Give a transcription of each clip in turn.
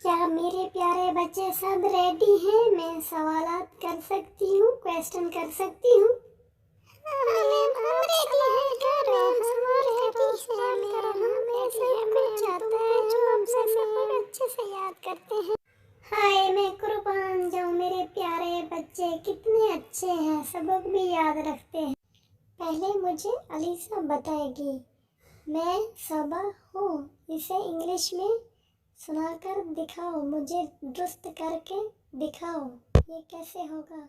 کیا میرے پیارے بچے سب ریڈی ہیں؟ میں سوالات کر سکتی ہوں، کویسچن کر سکتی ہوں؟ ہائے میں قربان جاؤں، میرے پیارے بچے کتنے اچھے ہیں، سبق بھی یاد رکھتے ہیں۔ پہلے مجھے علیسا بتائے گی، میں صبا ہوں، اسے انگلش میں سنا کر دکھاؤ، مجھے درست کر کے دکھاؤ، یہ کیسے ہوگا؟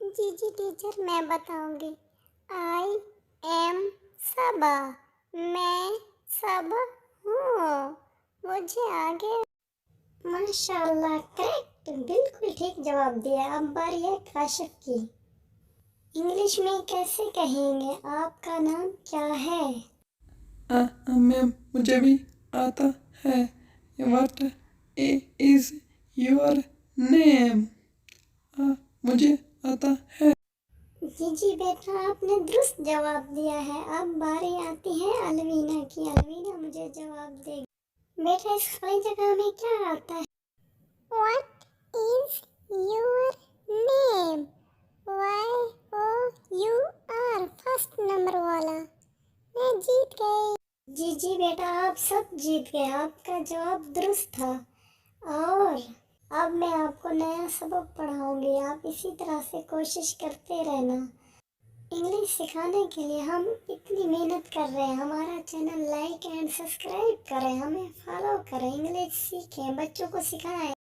جی ٹیچر، میں بتاؤں گی۔ آئی ایم صبا، میں صبا ہوں، مجھے آگے۔ ماشاءاللہ، کریکٹ، بالکل ٹھیک جواب دیا۔ اب باری ہے کاشف کی۔ انگلش میں کیسے کہیں گے؟ آپ کا نام کیا ہے؟ میم مجھے بھی آتا ہے۔ What is your name? مجھے آتا ہے۔ جی بیٹا، آپ نے درست جواب دیا ہے۔ اب باری آتی ہے الوینا کی۔ الوینا مجھے جواب دے گی۔ بیٹا، اس خالی جگہ میں کیا آتا ہے؟ What is your name? YOUR، first number والا۔ میں جیت گئی۔ جی بیٹا، آپ سب جیت گئے، آپ کا جواب درست تھا۔ اور اب میں آپ کو نیا سبق پڑھاؤں گی، آپ اسی طرح سے کوشش کرتے رہنا۔ انگلش سکھانے کے لیے ہم اتنی محنت کر رہے ہیں، ہمارا چینل لائک اینڈ سبسکرائب کریں، ہمیں فالو کریں، انگلش سیکھیں، بچوں کو سکھائیں۔